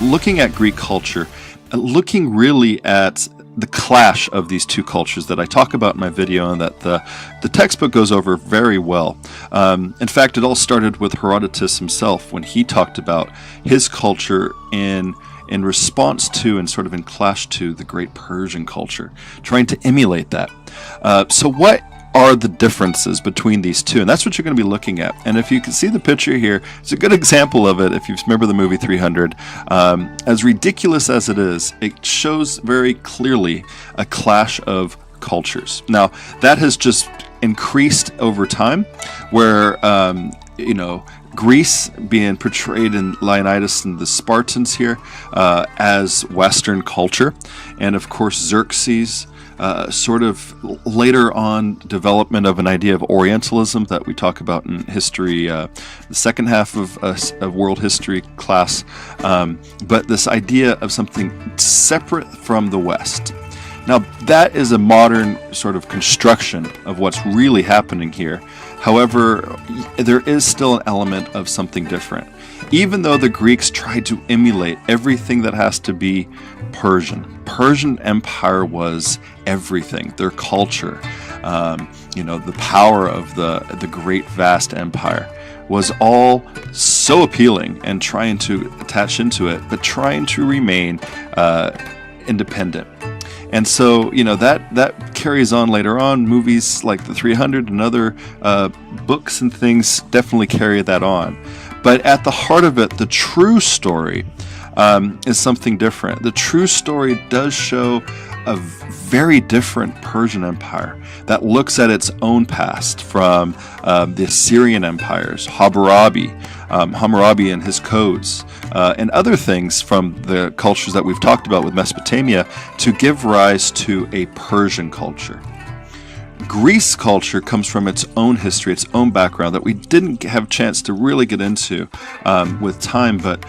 looking at Greek culture, looking really at the clash of these two cultures that I talk about in my video and that the textbook goes over very well. In fact, it all started with Herodotus himself when he talked about his culture in response to and sort of in clash to the great Persian culture, trying to emulate that. So what are the differences between these two? And that's what you're going to be looking at. And if you can see the picture here, it's a good example of it. If you remember the movie 300, as ridiculous as it is, it shows very clearly a clash of cultures. Now, that has just increased over time, where, Greece being portrayed in Leonidas and the Spartans here as Western culture, and of course Xerxes, sort of later on development of an idea of Orientalism that we talk about in history, the second half of world history class, but this idea of something separate from the West. Now, that is a modern sort of construction of what's really happening here. However, there is still an element of something different. Even though the Greeks tried to emulate everything that has to be Persian Empire was everything. Their culture, the power of the great vast empire was all so appealing and trying to attach into it, but trying to remain independent. And so, that carries on later on. Movies like the 300 and other books and things definitely carry that on. But at the heart of it, the true story is something different. The true story does show a very different Persian Empire that looks at its own past from the Assyrian empires, Hammurabi and his codes, and other things from the cultures that we've talked about with Mesopotamia to give rise to a Persian culture. Greece culture comes from its own history, its own background that we didn't have a chance to really get into with time, but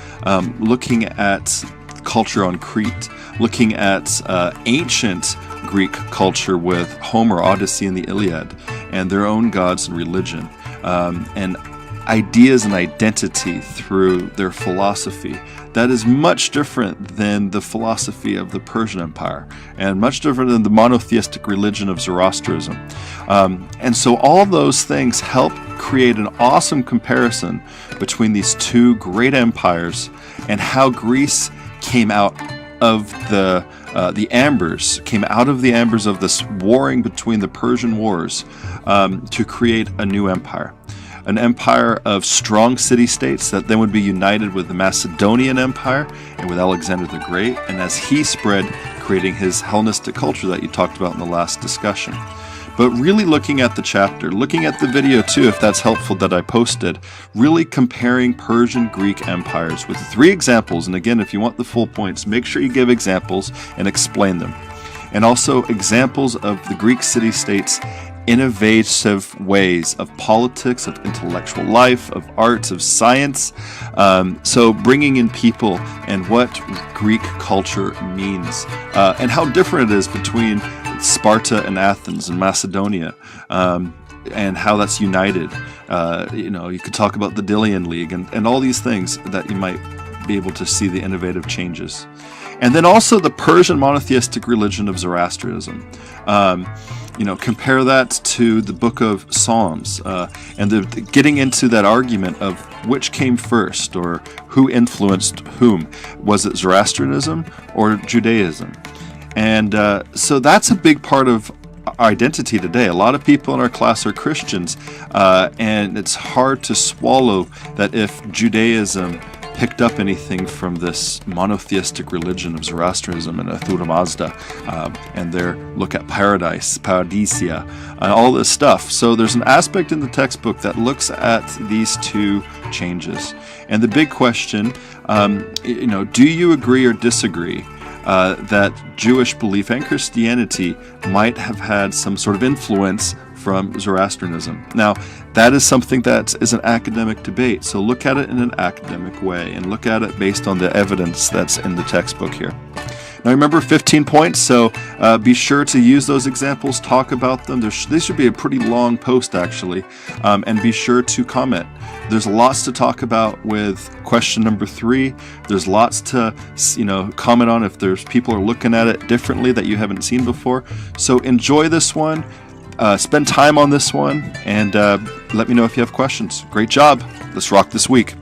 looking at culture on Crete, looking at ancient Greek culture with Homer, Odyssey, and the Iliad, and their own gods and religion, and ideas and identity through their philosophy. That is much different than the philosophy of the Persian Empire, and much different than the monotheistic religion of Zoroastrianism. And so all those things help create an awesome comparison between these two great empires and how Greece came out of the ambers, of this warring between the Persian wars to create a new empire. An empire of strong city-states that then would be united with the Macedonian Empire and with Alexander the Great, and as he spread, creating his Hellenistic culture that you talked about in the last discussion. But really looking at the chapter, looking at the video too, if that's helpful, that I posted, really comparing Persian Greek empires with 3 examples. And again, if you want the full points, make sure you give examples and explain them. And also examples of the Greek city-states' innovative ways of politics, of intellectual life, of arts, of science. So bringing in people and what Greek culture means, and how different it is between Sparta and Athens and Macedonia, and how that's united. You could talk about the Delian League and all these things that you might be able to see the innovative changes. And then also the Persian monotheistic religion of Zoroastrianism. Compare that to the book of Psalms, and getting into that argument of which came first or who influenced whom. Was it Zoroastrianism or Judaism? And so that's a big part of our identity today. A lot of people in our class are Christians, and it's hard to swallow that if Judaism picked up anything from this monotheistic religion of Zoroastrianism and Ahura Mazda, and their look at paradise, paradisia, and all this stuff. So there's an aspect in the textbook that looks at these two changes. And the big question, do you agree or disagree that Jewish belief and Christianity might have had some sort of influence from Zoroastrianism? Now, that is something that is an academic debate, so look at it in an academic way and look at it based on the evidence that's in the textbook here. Now remember 15 points, so be sure to use those examples, talk about them. This should be a pretty long post actually, and be sure to comment. There's lots to talk about with question number 3. There's lots to comment on if there's people are looking at it differently that you haven't seen before. So enjoy this one, spend time on this one, and let me know if you have questions. Great job. Let's rock this week.